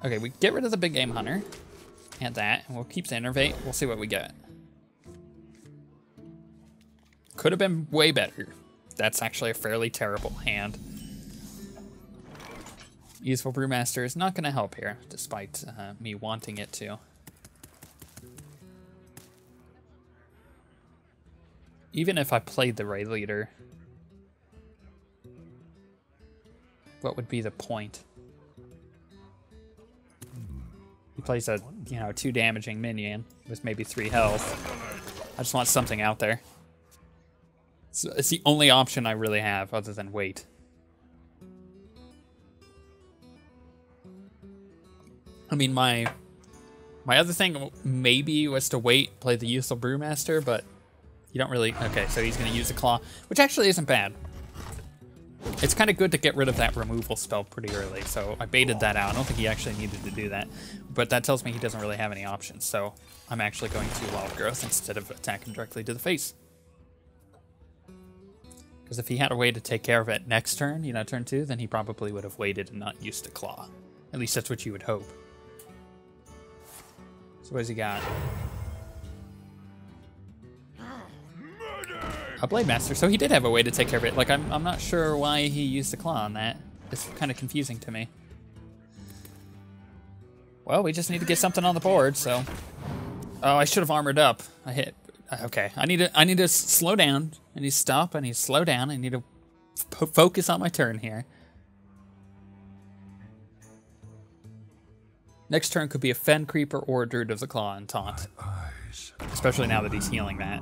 Okay, we get rid of the big game hunter and that, and we'll keep the innervate. We'll see what we get. Could have been way better. That's actually a fairly terrible hand. Useful Brewmaster is not going to help here, despite me wanting it to. Even if I played the Ray Leader, what would be the point? He plays a, 2 damaging minion with maybe 3 health. I just want something out there. It's the only option I really have other than wait. I mean, my other thing maybe was to wait, play the Useful Brewmaster, but you don't really... Okay, so he's going to use the Claw, which actually isn't bad. It's kind of good to get rid of that removal spell pretty early, so I baited that out. I don't think he actually needed to do that, but that tells me he doesn't really have any options, so I'm actually going to Wild Growth instead of attacking directly to the face. Because if he had a way to take care of it next turn, turn 2, then he probably would have waited and not used the Claw. At least that's what you would hope. So what has he got? A Blade Master, so he did have a way to take care of it. Like, I'm not sure why he used the Claw on that. It's kind of confusing to me. Well, we just need to get something on the board, so... Oh, I should have armored up. I hit... Okay, I need to slow down. I need to stop. I need to slow down. I need to focus on my turn here. Next turn could be a Fen Creeper or a Druid of the Claw and taunt. Especially now that he's healing that.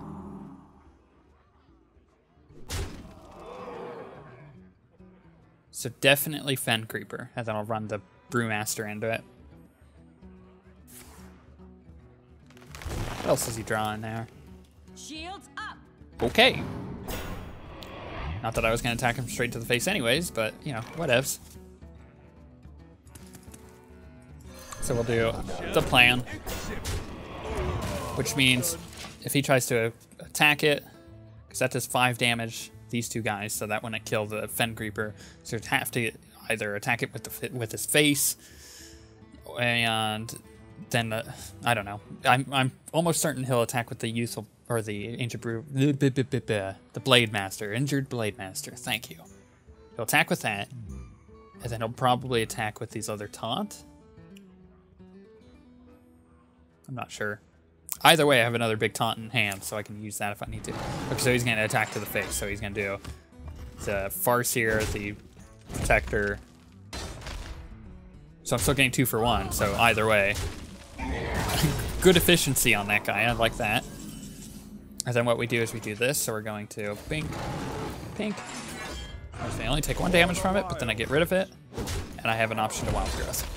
So definitely Fen Creeper, and then I'll run the Brewmaster into it. What else is he drawing there? Shields up. Okay. Not that I was going to attack him straight to the face anyways, but, whatevs. So we'll do the plan. Which means if he tries to attack it, because that does 5 damage, these 2 guys, so that wouldn't kill the Fen Creeper. So he'd have to either attack it with his face, and then, I don't know. I'm almost certain he'll attack with the Useful... Or the Ancient Brew... The Blade Master. Injured Blade Master. Thank you. He'll attack with that. And then he'll probably attack with these other taunt. I'm not sure. Either way, I have another big taunt in hand, so I can use that if I need to. Okay, so he's going to attack to the face. So he's going to do the Farseer, the Protector. So I'm still getting 2 for 1, so either way. Good efficiency on that guy. I like that. And then what we do is we do this, so we're going to pink, pink. I only take 1 damage from it, but then I get rid of it, and I have an option to Wild Growth.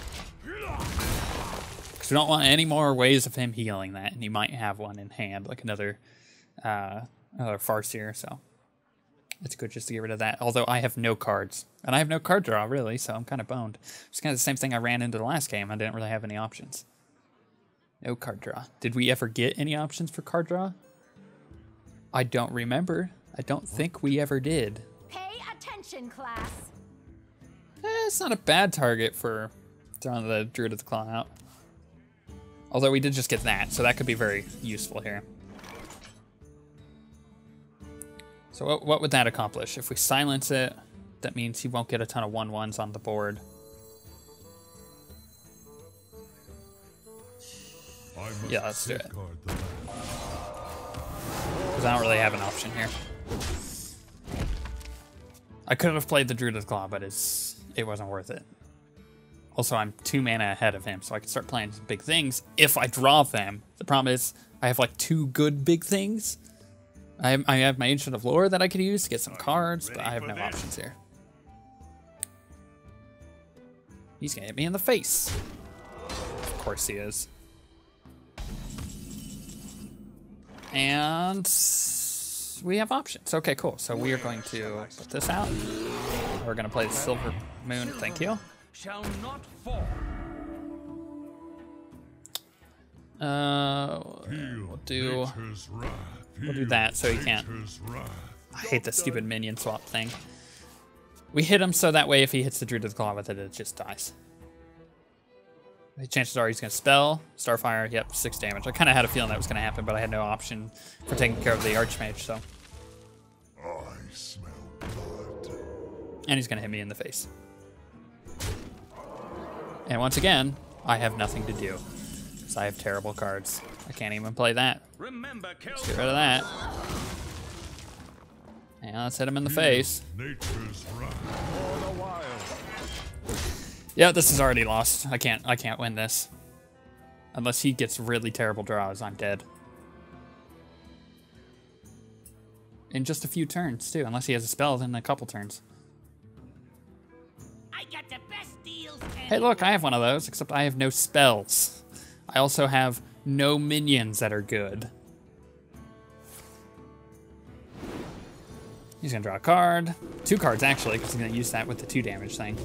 Because we don't want any more ways of him healing that, and he might have one in hand, like another Farseer, so it's good just to get rid of that. Although I have no cards, and I have no card draw, really, so I'm kind of boned. It's kind of the same thing I ran into the last game. I didn't really have any options. No card draw. Did we ever get any options for card draw? I don't remember. I don't think we ever did. Pay attention, class. It's not a bad target for throwing the Druid of the Claw out. Although we did just get that, so that could be very useful here. So what would that accomplish? If we silence it, that means he won't get a ton of 1/1s on the board. Yeah, let's do it. Because I don't really have an option here. I could have played the Druid of the Claw, but it wasn't worth it. Also, I'm 2 mana ahead of him, so I can start playing some big things if I draw them. The problem is, I have like 2 good big things. I have my Ancient of Lore that I could use to get some cards, but I have no options here. He's gonna hit me in the face. Of course he is. And we have options. Okay, cool. So we are going to put this out. We're going to play the Silver Moon. Thank you. Shall not fall. We'll do that so he can't I hate this stupid minion swap thing. We hit him so that way if he hits the Druid of the Claw with it, it just dies. The chances are he's going to spell. Starfire, yep, 6 damage. I kind of had a feeling that was going to happen, but I had no option for taking care of the Archmage, so. I smell blood. And he's going to hit me in the face. And once again, I have nothing to do. Because I have terrible cards. I can't even play that. Let's get rid of that. And let's hit him in the face. Nature's wrath for the wild. Yeah, this is already lost. I can't win this. Unless he gets really terrible draws, I'm dead. In just a few turns, too. Unless he has a spell in a couple turns. I got the best deals. Hey, look, I have one of those, except I have no spells. I also have no minions that are good. He's gonna draw a card. 2 cards, actually, because he's gonna use that with the 2 damage thing.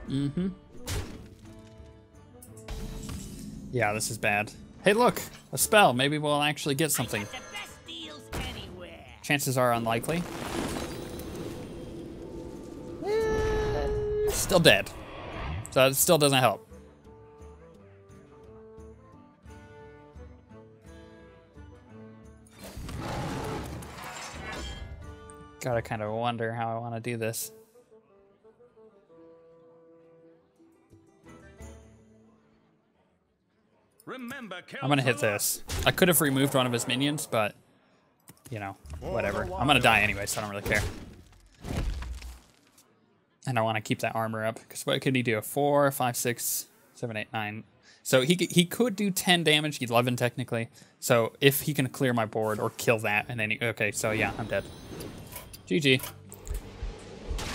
Mm-hmm. Yeah, this is bad. Hey, look, a spell. Maybe we'll actually get something. I got the best deals anywhere. Chances are unlikely. Still dead. So it still doesn't help. Gotta kind of wonder how I want to do this. I'm gonna hit this. I could have removed one of his minions, but, you know, whatever. I'm gonna die anyway, so I don't really care. And I want to keep that armor up, because what could he do? 4, 5, 6, 7, 8, 9. So he could do 10 damage, 11 technically. So if he can clear my board or kill that, and then okay, so yeah, I'm dead. GG.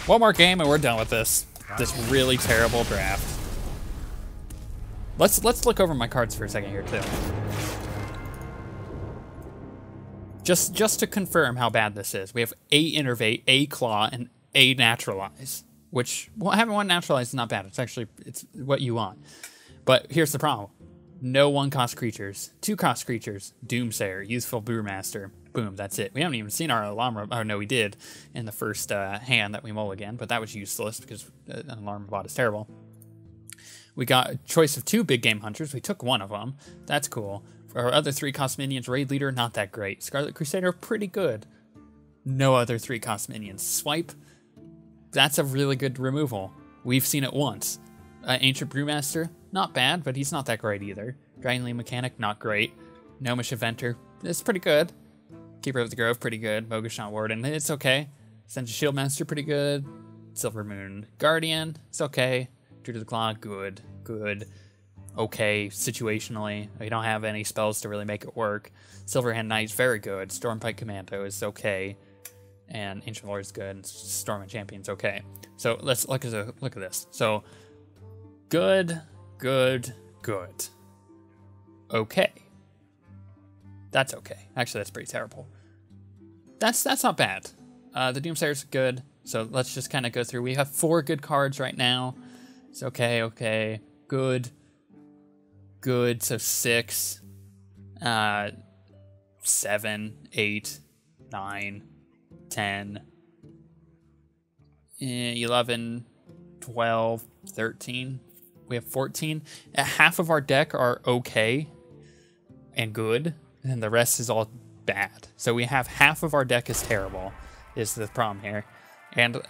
One more game and we're done with this. This really terrible draft. Let's look over my cards for a second here too. Just to confirm how bad this is, we have A Innervate, A Claw, and A Naturalize. Which, well, having 1 Naturalize is not bad. It's what you want. But here's the problem. No 1-cost creatures. 2-cost creatures. Doomsayer, Youthful Brewmaster. Boom, that's it. We haven't even seen our alarm. Oh, no, we did in the first hand that we mulliganed, but that was useless because an alarm bot is terrible. We got a choice of 2 big game hunters. We took 1 of them. That's cool. For our other 3-cost minions, Raid Leader, not that great. Scarlet Crusader, pretty good. No other 3-cost minions. Swipe, that's a really good removal. We've seen it once. Ancient Brewmaster, not bad, but he's not that great either. Dragonly Mechanic, not great. Gnomish Inventor, it's pretty good. Keeper of the Grove, pretty good. Mogashant Warden, it's okay. Ascension Shieldmaster, pretty good. Silver Moon Guardian, it's okay. Druid of the Claw, good. Okay, situationally. We don't have any spells to really make it work. Silverhand Knight's very good. Stormpike Commando is okay. And Ancient Lord is good. And Storm and Champion's okay. So let's look at this. So good. Okay. That's okay. Actually, that's pretty terrible. That's not bad. The Doomsayer's good. So let's just kind of go through. We have 4 good cards right now. It's okay. Good. So 6, 7, 8, 9, 10, 11, 12, 13. We have 14. Half of our deck are okay and good, and the rest is all bad. So we have half of our deck is terrible, is the problem here. And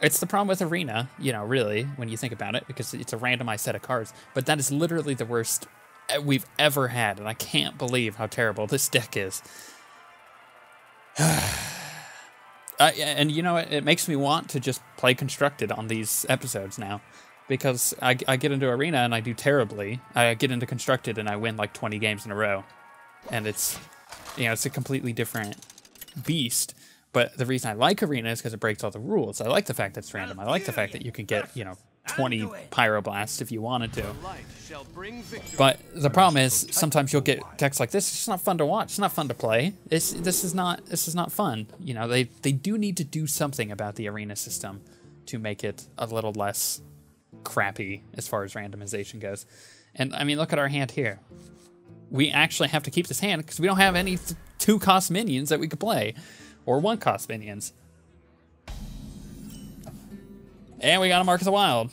it's the problem with Arena, you know, really, when you think about it, because it's a randomized set of cards. But that is literally the worst we've ever had, and I can't believe how terrible this deck is. And you know, it makes me want to just play Constructed on these episodes now, because I get into Arena and I do terribly. I get into Constructed and I win like 20 games in a row. And it's, you know, it's a completely different beast. But the reason I like Arena is because it breaks all the rules. I like the fact that it's random. I like the fact that you can get, you know, 20 Pyroblasts if you wanted to. But the problem is sometimes you'll get decks like this. It's just not fun to watch. It's not fun to play. This is not fun. You know, they do need to do something about the Arena system to make it a little less crappy as far as randomization goes. And I mean, look at our hand here. We actually have to keep this hand because we don't have any 2-cost minions that we could play, or 1-cost minions. And we got a Mark of the Wild.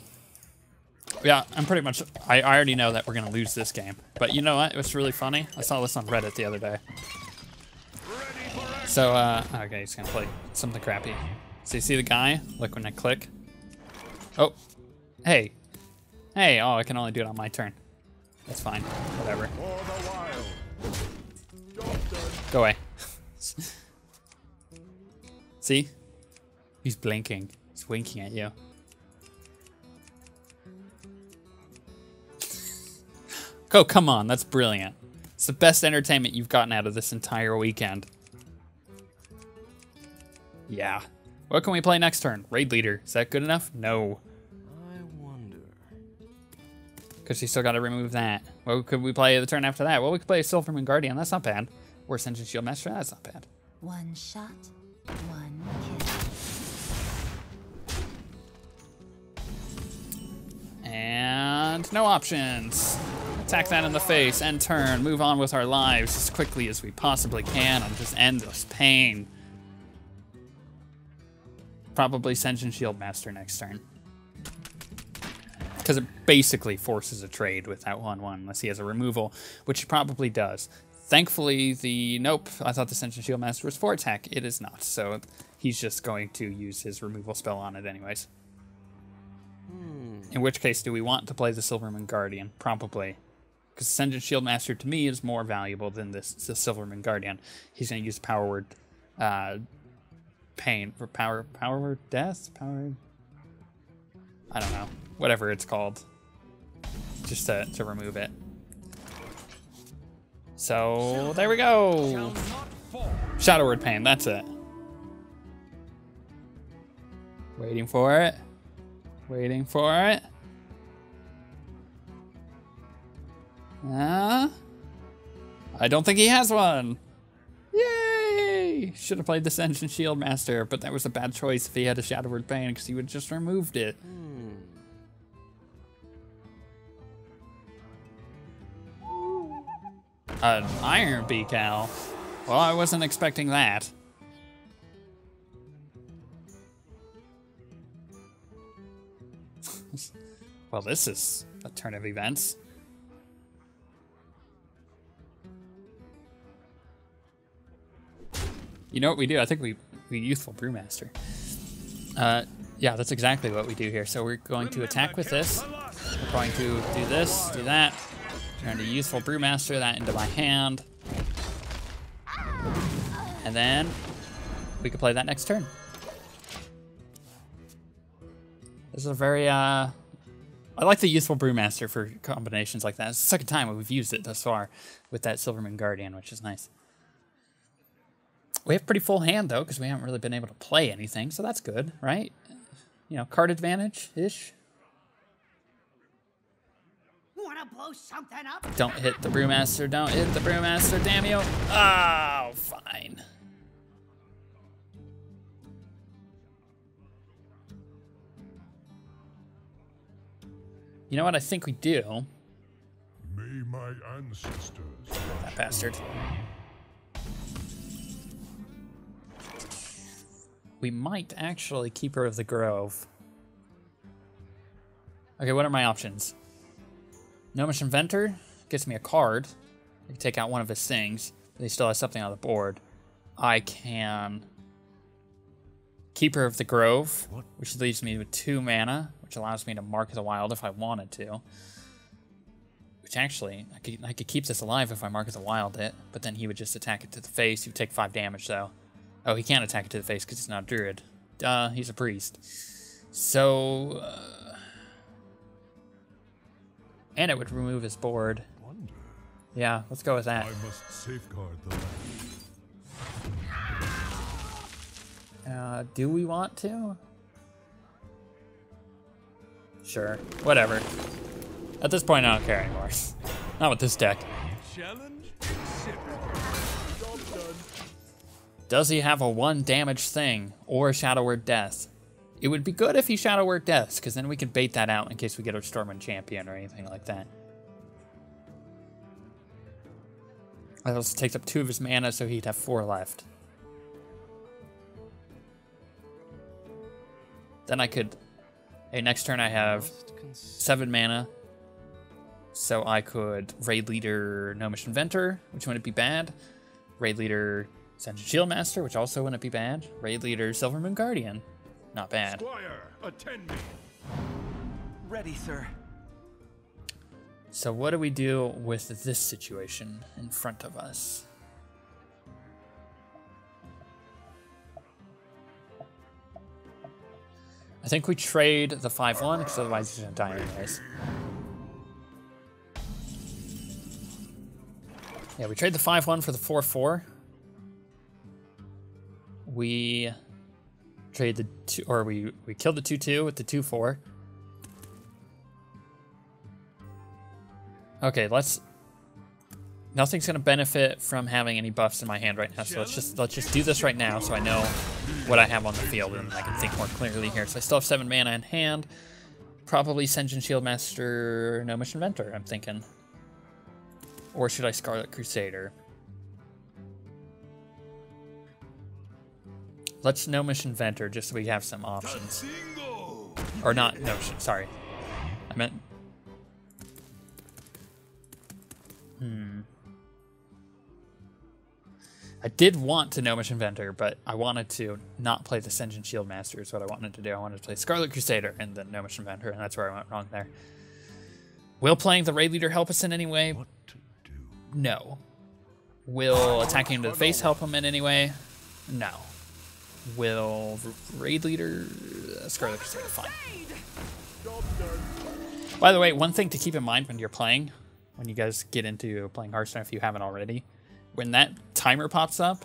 Yeah, I'm pretty much, I already know that we're gonna lose this game. But you know what, it was really funny. I saw this on Reddit the other day. So, okay, he's gonna play something crappy. So you see the guy? Look when I click. Oh, hey. Hey, oh, I can only do it on my turn. That's fine, whatever. Go away. See? He's blinking. He's winking at you. Oh, come on, that's brilliant. It's the best entertainment you've gotten out of this entire weekend. Yeah. What can we play next turn? Raid Leader. Is that good enough? No. I wonder. Because you still got to remove that. What could we play the turn after that? Well, we could play Silverman Guardian. That's not bad. Or Ascension Shield Master. That's not bad. One shot, one kill. And no options. Attack that in the face, end turn, move on with our lives as quickly as we possibly can and just end this pain. Probably Ascension Shield Master next turn. Because it basically forces a trade with that 1/1 unless he has a removal, which he probably does. Thankfully, nope, I thought the Ascension Shield Master was 4 attack. It is not, so he's just going to use his removal spell on it anyways. In which case, do we want to play the Silverman Guardian? Probably. Because Ascension Shield Master, to me, is more valuable than the Silverman Guardian. He's going to use Power Word Pain, or Power Word Death? Power... I don't know. Whatever it's called. Just to remove it. So, there we go! Shadow Word Pain, that's it. Waiting for it. Waiting for it. I don't think he has one. Yay! Should have played the Ascension Shield Master, but that was a bad choice if he had a Shadow Word Pain because he would have just removed it. An Iron Decal. Well, I wasn't expecting that. Well, this is a turn of events. You know what we do? I think we Youthful Brewmaster. Yeah, that's exactly what we do here. So we're going to attack with this. We're going to do this, do that. Turn to Youthful Brewmaster, that into my hand. And then we could play that next turn. This is a very, I like the Youthful Brewmaster for combinations like that. It's the second time we've used it thus far with that Silverman Guardian, which is nice. We have a pretty full hand, though, because we haven't really been able to play anything, so that's good, right? You know, card advantage-ish. Wanna blow something up? Don't hit the Brewmaster, don't hit the Brewmaster, damn you. Oh, fine. You know what I think we do? May my ancestors. That bastard. We might actually Keeper of the Grove. Okay, what are my options? Gnomish Inventor gets me a card. I can take out one of his things, but he still has something on the board. I can Keeper of the Grove, which leaves me with 2 mana, which allows me to Mark the Wild if I wanted to. Which actually, I could keep this alive if I Mark the Wild it, but then he would just attack it to the face. He would take 5 damage though. Oh, he can't attack it to the face because he's not a druid. Duh, he's a priest. So, and it would remove his board. Wonder. Yeah, let's go with that. I must safeguard the land. Do we want to? Sure, whatever. At this point, I don't care anymore. Not with this deck. Challenge accepted. Job done. Does he have a 1 damage thing or a Shadow Word Death? It would be good if he Shadow Word Deaths, because then we could bait that out in case we get a Stormwind Champion or anything like that. That also takes up 2 of his mana, so he'd have 4 left. Then I could... Hey, next turn I have 7 mana. So I could Raid Leader Gnomish Inventor, which wouldn't be bad. Raid Leader Ascension Shieldmaster, which also wouldn't be bad. Raid Leader Silvermoon Guardian. Not bad. Squire, attend me. Ready, sir. So what do we do with this situation in front of us? I think we trade the 5-1, because otherwise he's going to die anyways. Yeah, we trade the 5-1 for the 4-4. We trade the 2, or we kill the 2-2 with the 2-4. Okay, nothing's gonna benefit from having any buffs in my hand right now, so let's just do this right now so I know what I have on the field and I can think more clearly here. So I still have 7 mana in hand. Probably Ascension Shieldmaster, Gnomish Inventor, I'm thinking. Or should I Scarlet Crusader? Let's Gnomish Inventor just so we have some options. Or not, no, sorry. I meant... I did want to Gnomish Inventor, but I wanted to not play the Ascension Shieldmaster is what I wanted to do. I wanted to play Scarlet Crusader and then Gnomish Inventor, and that's where I went wrong there. Will playing the Raid Leader help us in any way? What to do? No. Will attacking him to the face help him in any way? No. Will Raid Leader Scarlet Crusader? Fine. By the way, one thing to keep in mind when you're playing, when you guys get into playing Hearthstone, if you haven't already, when that timer pops up,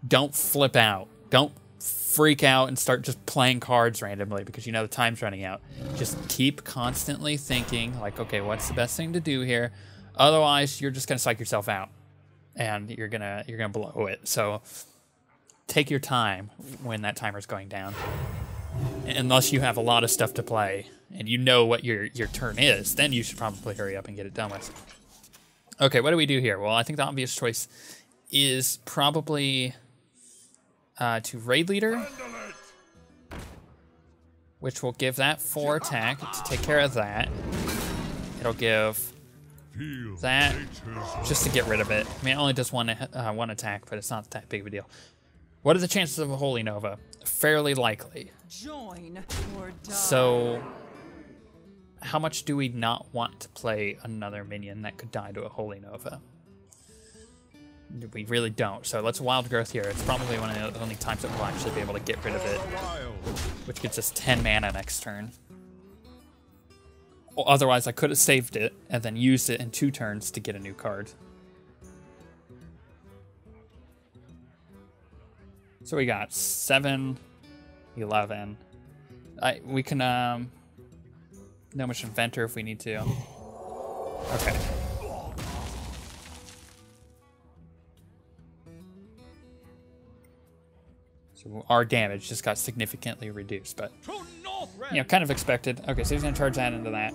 don't flip out. Don't freak out and start just playing cards randomly because you know the time's running out. Just keep constantly thinking, like, okay, what's the best thing to do here? Otherwise, you're just gonna psych yourself out, and you're gonna blow it. So take your time when that timer's going down. Unless you have a lot of stuff to play and you know what your turn is, then you should probably hurry up and get it done with. Okay, what do we do here? Well, I think the obvious choice is probably to Raid Leader, which will give that 4 attack to take care of that. It'll give that just to get rid of it. I mean, it only does one attack, but it's not that big of a deal. What are the chances of a Holy Nova? Fairly likely. Join or die. So, how much do we not want to play another minion that could die to a Holy Nova? We really don't. So let's Wild Growth here. It's probably one of the only times that we'll actually be able to get rid of it, which gets us 10 mana next turn. Well, otherwise, I could have saved it and then used it in 2 turns to get a new card. So we got 7, 11. We can Gnomish Inventor if we need to. Okay. So our damage just got significantly reduced, but you know, kind of expected. Okay, so he's gonna charge that into that,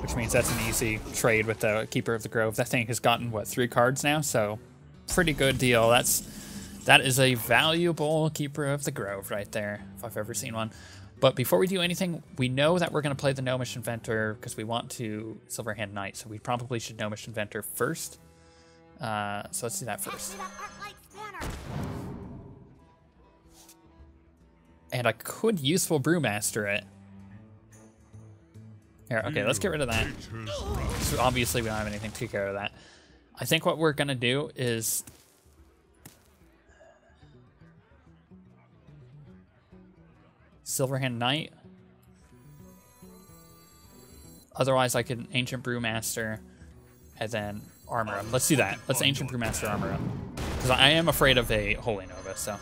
which means that's an easy trade with the Keeper of the Grove. That thing has gotten what, 3 cards now, so pretty good deal. That is a valuable Keeper of the Grove right there, if I've ever seen one. But before we do anything, we know that we're going to play the Gnomish Inventor because we want to Silverhand Knight, so we probably should Gnomish Inventor first. So let's do that first. And I could Useful Brewmaster it. Here, okay, let's get rid of that. So obviously we don't have anything to take care of that. I think what we're going to do is Silverhand Knight. Otherwise, I could Ancient Brewmaster and then armor him. Let's do that. Let's Ancient Brewmaster armor him. Because I am afraid of a Holy Nova, so.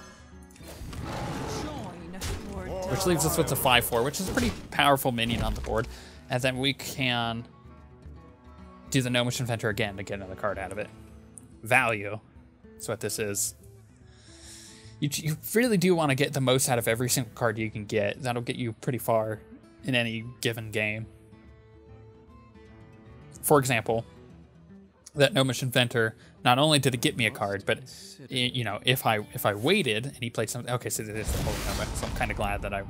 Which leaves us with the 5-4, which is a pretty powerful minion on the board. And then we can do the Gnomish Inventor again to get another card out of it. Value. That's what this is. You really do want to get the most out of every single card you can get. That'll get you pretty far in any given game. For example, that Gnomish Inventor, not only did it get me a card, but you know, if I waited and he played something, okay, so it is the Holy Nova, so I'm kind of glad that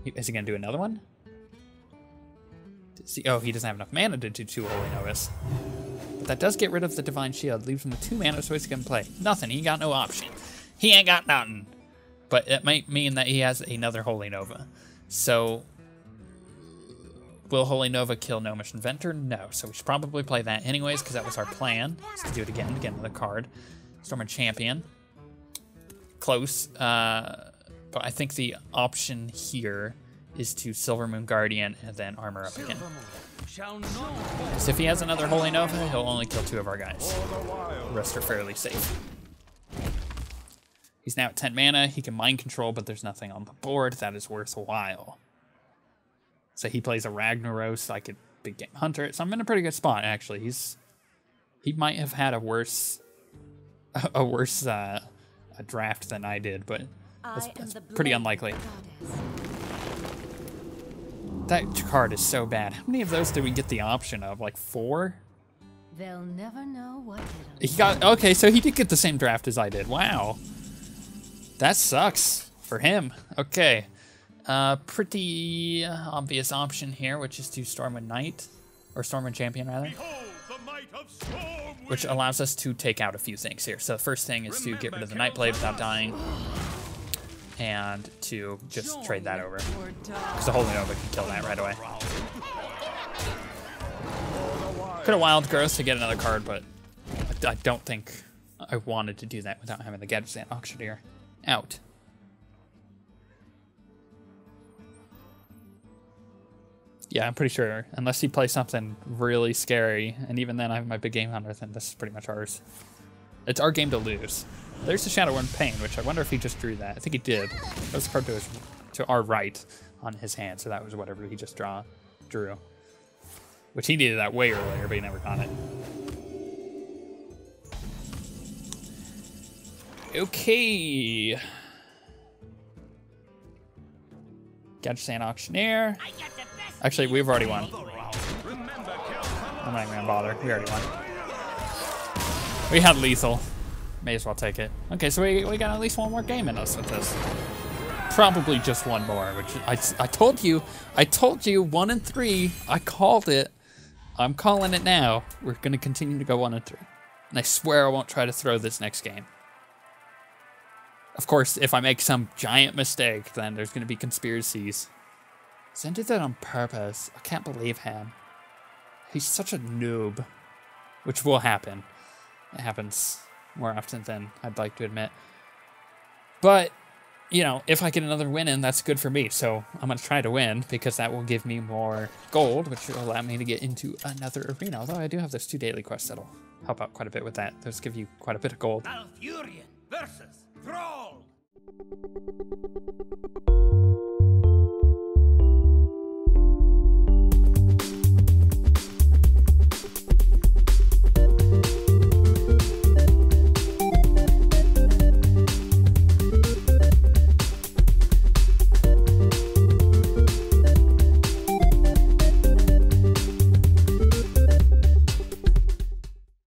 is he gonna do another one? See, oh, he doesn't have enough mana to do 2 Holy Novas. But that does get rid of the Divine Shield, leaves him with 2 mana, so he's gonna play nothing. He got no option. He ain't got nothing. But it might mean that he has another Holy Nova. So will Holy Nova kill Gnomish Inventor? No. So we should probably play that anyways, because that was our plan. Is to do it again to get another card. Stormwind Champion. Close. But I think the option here is to Silver Moon Guardian and then armor up again. Because if he has another Holy Nova, he'll only kill 2 of our guys. The rest are fairly safe. He's now at 10 mana. He can mind control, but there's nothing on the board that is worthwhile. So he plays a Ragnaros, like a big game hunter. So I'm in a pretty good spot, actually. He might have had a worse draft than I did, but that's pretty unlikely. That card is so bad. How many of those did we get the option of? Like 4? They'll never know what He got, okay, so he did get the same draft as I did. Wow. That sucks for him. Okay. Pretty obvious option here, which is to Stormwind Knight, or Stormwind Champion rather, which allows us to take out a few things here. So the first thing is to get rid of the Nightblade without dying, and to just trade that over, because the Holy Nova can kill that right away. Could have Wild Growth to get another card, but I don't think I wanted to do that without having the Gadgetzan Auctioneer out. Yeah, I'm pretty sure, unless he plays something really scary, and even then I have my big game hunter, then this is pretty much ours. It's our game to lose. There's the Shadowrun Pain, which I wonder if he just drew that. I think he did. That was a card to our right on his hand, so that was whatever he just drew. Which he needed that way earlier, but he never got it. Okay. Gadgetzan Auctioneer. Actually, we've already won. I'm not even gonna bother. We already won. We had lethal. May as well take it. Okay, so we got at least 1 more game in us with this. Probably just 1 more, which I told you 1 and 3. I called it. I'm calling it now. We're gonna continue to go 1 and 3. And I swear I won't try to throw this next game. Of course, if I make some giant mistake, then there's gonna be conspiracies. Zen did that on purpose. I can't believe him. He's such a noob. Which will happen. It happens more often than I'd like to admit. But, you know, if I get another win in, that's good for me. So I'm going to try to win, because that will give me more gold, which will allow me to get into another arena. Although I do have those 2 daily quests that'll help out quite a bit with that. Those give you quite a bit of gold. Alfurian versus Thrall.